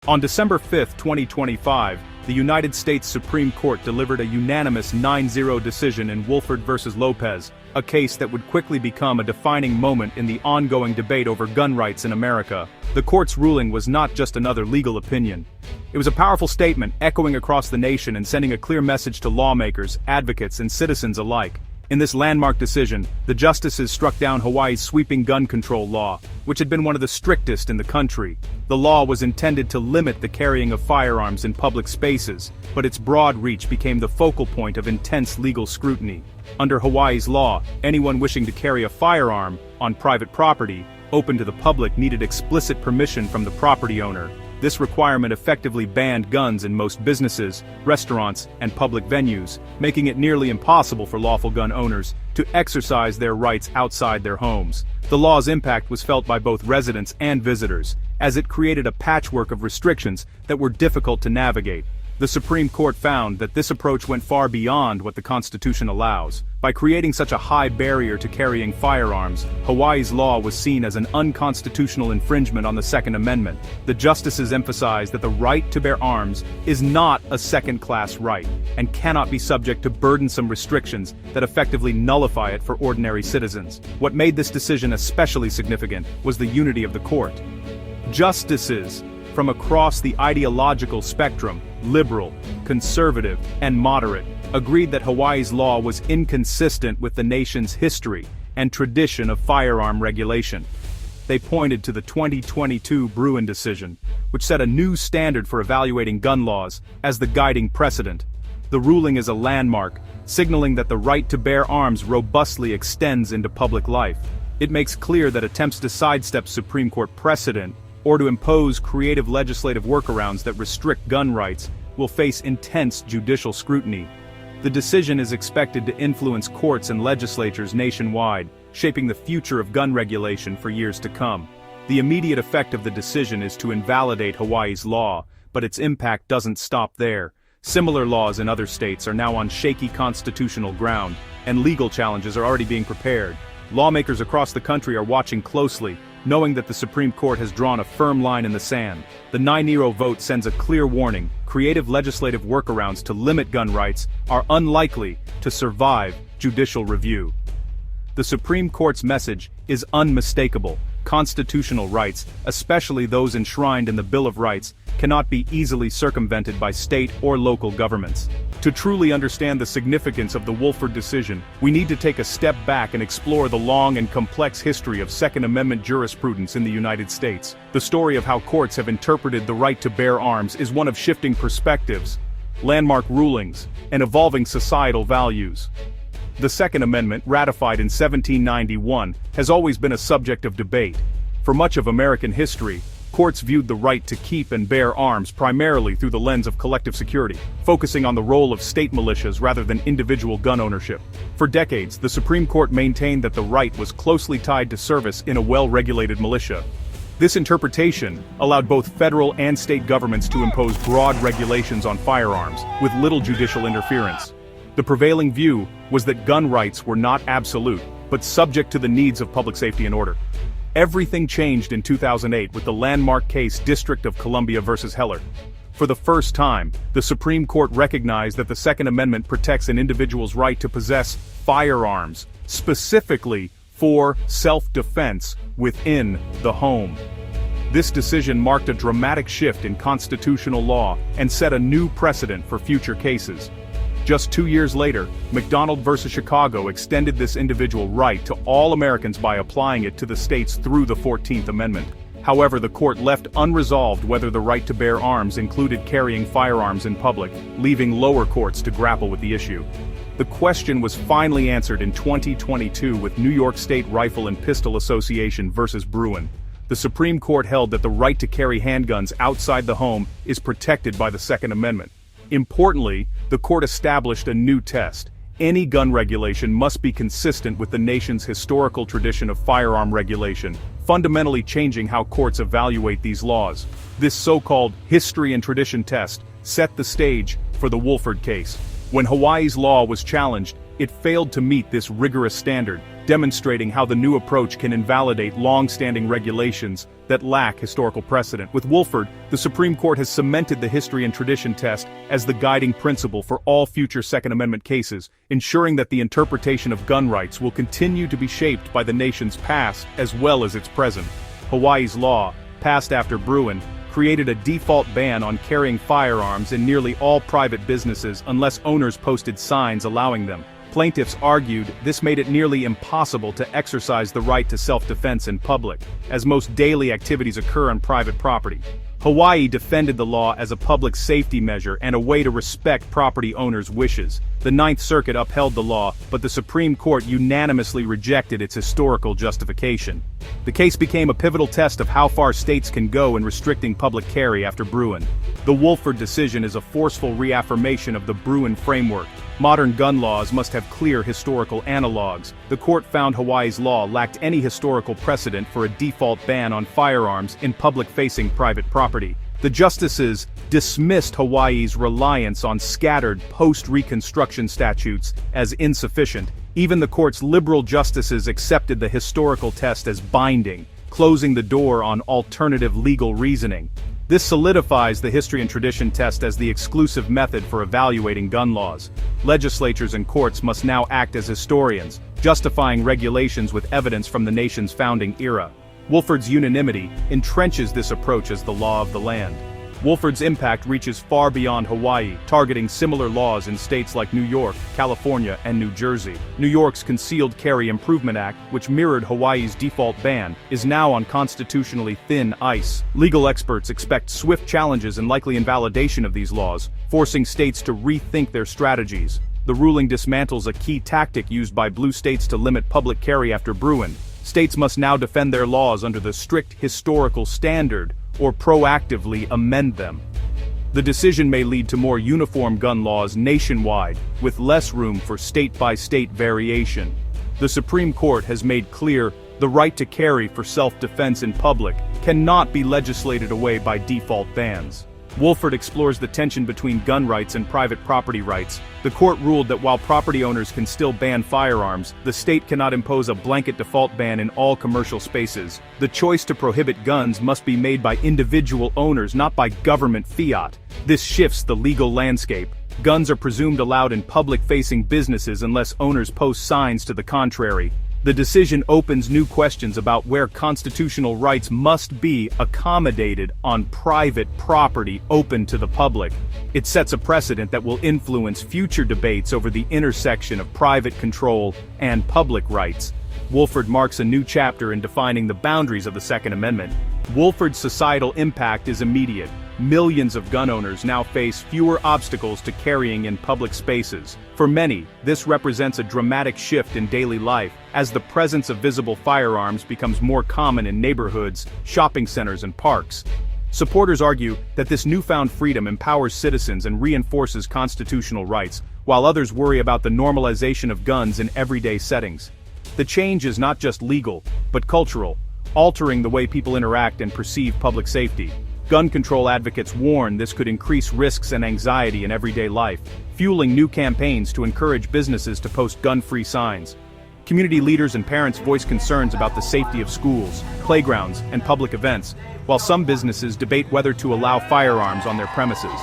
On December 5, 2025, the United States Supreme Court delivered a unanimous 9-0 decision in Wilford v. Lopez, a case that would quickly become a defining moment in the ongoing debate over gun rights in America. The court's ruling was not just another legal opinion. It was a powerful statement echoing across the nation and sending a clear message to lawmakers, advocates, and citizens alike. In this landmark decision, the justices struck down Hawaii's sweeping gun control law, which had been one of the strictest in the country. The law was intended to limit the carrying of firearms in public spaces, but its broad reach became the focal point of intense legal scrutiny. Under Hawaii's law, anyone wishing to carry a firearm on private property, open to the public, needed explicit permission from the property owner. This requirement effectively banned guns in most businesses, restaurants, and public venues, making it nearly impossible for lawful gun owners to exercise their rights outside their homes. The law's impact was felt by both residents and visitors, as it created a patchwork of restrictions that were difficult to navigate. The Supreme Court found that this approach went far beyond what the Constitution allows. By creating such a high barrier to carrying firearms, Hawaii's law was seen as an unconstitutional infringement on the Second Amendment. The justices emphasized that the right to bear arms is not a second-class right, and cannot be subject to burdensome restrictions that effectively nullify it for ordinary citizens. What made this decision especially significant was the unity of the court. Justices from across the ideological spectrum, liberal, conservative, and moderate, agreed that Hawaii's law was inconsistent with the nation's history and tradition of firearm regulation. They pointed to the 2022 Bruin decision, which set a new standard for evaluating gun laws, as the guiding precedent. The ruling is a landmark, signaling that the right to bear arms robustly extends into public life. It makes clear that attempts to sidestep Supreme Court precedent or to impose creative legislative workarounds that restrict gun rights will face intense judicial scrutiny. The decision is expected to influence courts and legislatures nationwide, shaping the future of gun regulation for years to come. The immediate effect of the decision is to invalidate Hawaii's law, but its impact doesn't stop there. Similar laws in other states are now on shaky constitutional ground, and legal challenges are already being prepared. Lawmakers across the country are watching closely, knowing that the Supreme Court has drawn a firm line in the sand. The 9-0 vote sends a clear warning: creative legislative workarounds to limit gun rights are unlikely to survive judicial review. The Supreme Court's message is unmistakable. Constitutional rights, especially those enshrined in the Bill of Rights, cannot be easily circumvented by state or local governments. To truly understand the significance of the Wilford decision, we need to take a step back and explore the long and complex history of Second Amendment jurisprudence in the United States. The story of how courts have interpreted the right to bear arms is one of shifting perspectives, landmark rulings, and evolving societal values. The Second Amendment, ratified in 1791, has always been a subject of debate. For much of American history, courts viewed the right to keep and bear arms primarily through the lens of collective security, focusing on the role of state militias rather than individual gun ownership. For decades, the Supreme Court maintained that the right was closely tied to service in a well-regulated militia. This interpretation allowed both federal and state governments to impose broad regulations on firearms, with little judicial interference. The prevailing view was that gun rights were not absolute, but subject to the needs of public safety and order. Everything changed in 2008 with the landmark case District of Columbia v. Heller. For the first time, the Supreme Court recognized that the Second Amendment protects an individual's right to possess firearms, specifically for self-defense within the home. This decision marked a dramatic shift in constitutional law and set a new precedent for future cases. Just 2 years later, McDonald v. Chicago extended this individual right to all Americans by applying it to the states through the 14th Amendment. However, the court left unresolved whether the right to bear arms included carrying firearms in public, leaving lower courts to grapple with the issue. The question was finally answered in 2022 with New York State Rifle and Pistol Association v. Bruin. The Supreme Court held that the right to carry handguns outside the home is protected by the Second Amendment. Importantly, the court established a new test. Any gun regulation must be consistent with the nation's historical tradition of firearm regulation, fundamentally changing how courts evaluate these laws. This so-called history and tradition test set the stage for the Wilford case. When Hawaii's law was challenged, it failed to meet this rigorous standard, demonstrating how the new approach can invalidate long-standing regulations that lack historical precedent. With Wilford, the Supreme Court has cemented the history and tradition test as the guiding principle for all future Second Amendment cases, ensuring that the interpretation of gun rights will continue to be shaped by the nation's past as well as its present. Hawaii's law, passed after Bruin, created a default ban on carrying firearms in nearly all private businesses unless owners posted signs allowing them. Plaintiffs argued this made it nearly impossible to exercise the right to self-defense in public, as most daily activities occur on private property. Hawaii defended the law as a public safety measure and a way to respect property owners' wishes. The Ninth Circuit upheld the law, but the Supreme Court unanimously rejected its historical justification. The case became a pivotal test of how far states can go in restricting public carry after Bruin. The Wilford decision is a forceful reaffirmation of the Bruin framework. Modern gun laws must have clear historical analogs. The court found Hawaii's law lacked any historical precedent for a default ban on firearms in public-facing private property. The justices dismissed Hawaii's reliance on scattered post-Reconstruction statutes as insufficient. Even the court's liberal justices accepted the historical test as binding, closing the door on alternative legal reasoning. This solidifies the history and tradition test as the exclusive method for evaluating gun laws. Legislatures and courts must now act as historians, justifying regulations with evidence from the nation's founding era. Wilford's unanimity entrenches this approach as the law of the land. Wilford's impact reaches far beyond Hawaii, targeting similar laws in states like New York, California, and New Jersey. New York's Concealed Carry Improvement Act, which mirrored Hawaii's default ban, is now on constitutionally thin ice. Legal experts expect swift challenges and likely invalidation of these laws, forcing states to rethink their strategies. The ruling dismantles a key tactic used by blue states to limit public carry after Bruin. States must now defend their laws under the strict historical standard, or proactively amend them. The decision may lead to more uniform gun laws nationwide, with less room for state-by-state variation. The Supreme Court has made clear the right to carry for self-defense in public cannot be legislated away by default bans. Wilford explores the tension between gun rights and private property rights. The court ruled that while property owners can still ban firearms, the state cannot impose a blanket default ban in all commercial spaces. The choice to prohibit guns must be made by individual owners, not by government fiat. This shifts the legal landscape. Guns are presumed allowed in public-facing businesses unless owners post signs to the contrary. The decision opens new questions about where constitutional rights must be accommodated on private property open to the public. It sets a precedent that will influence future debates over the intersection of private control and public rights. Wilford marks a new chapter in defining the boundaries of the Second Amendment. Wilford's societal impact is immediate. Millions of gun owners now face fewer obstacles to carrying in public spaces. For many, this represents a dramatic shift in daily life, as the presence of visible firearms becomes more common in neighborhoods, shopping centers, and parks. Supporters argue that this newfound freedom empowers citizens and reinforces constitutional rights, while others worry about the normalization of guns in everyday settings. The change is not just legal, but cultural, altering the way people interact and perceive public safety. Gun control advocates warn this could increase risks and anxiety in everyday life, fueling new campaigns to encourage businesses to post gun-free signs. Community leaders and parents voice concerns about the safety of schools, playgrounds, and public events, while some businesses debate whether to allow firearms on their premises.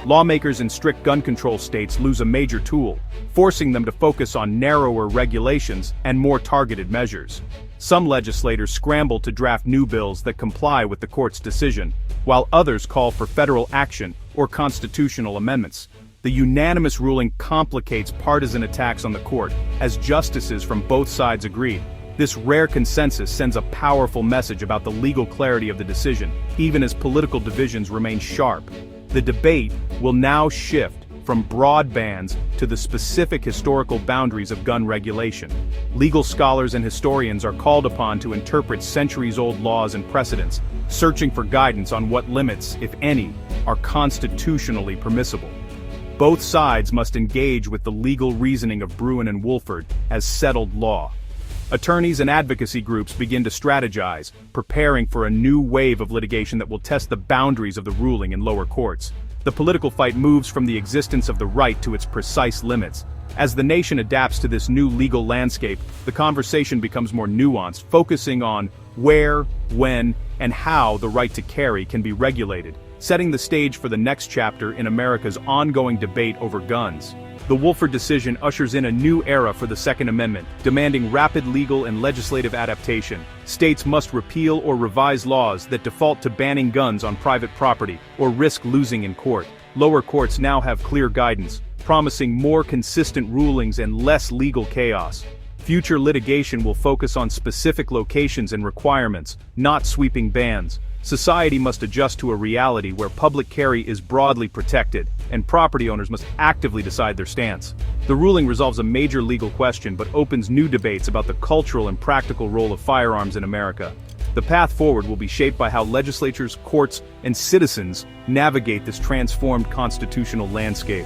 Lawmakers in strict gun control states lose a major tool, forcing them to focus on narrower regulations and more targeted measures. Some legislators scramble to draft new bills that comply with the court's decision, while others call for federal action or constitutional amendments. The unanimous ruling complicates partisan attacks on the court, as justices from both sides agreed. This rare consensus sends a powerful message about the legal clarity of the decision, even as political divisions remain sharp. The debate will now shift from broad bans to the specific historical boundaries of gun regulation. Legal scholars and historians are called upon to interpret centuries-old laws and precedents, searching for guidance on what limits, if any, are constitutionally permissible. Both sides must engage with the legal reasoning of Bruin and Wilford as settled law. Attorneys and advocacy groups begin to strategize, preparing for a new wave of litigation that will test the boundaries of the ruling in lower courts. The political fight moves from the existence of the right to its precise limits. As the nation adapts to this new legal landscape, the conversation becomes more nuanced, focusing on where, when, and how the right to carry can be regulated, setting the stage for the next chapter in America's ongoing debate over guns. The Wilford decision ushers in a new era for the Second Amendment, demanding rapid legal and legislative adaptation. States must repeal or revise laws that default to banning guns on private property, or risk losing in court. Lower courts now have clear guidance, promising more consistent rulings and less legal chaos. Future litigation will focus on specific locations and requirements, not sweeping bans. Society must adjust to a reality where public carry is broadly protected, and property owners must actively decide their stance. The ruling resolves a major legal question but opens new debates about the cultural and practical role of firearms in America. The path forward will be shaped by how legislatures, courts, and citizens navigate this transformed constitutional landscape.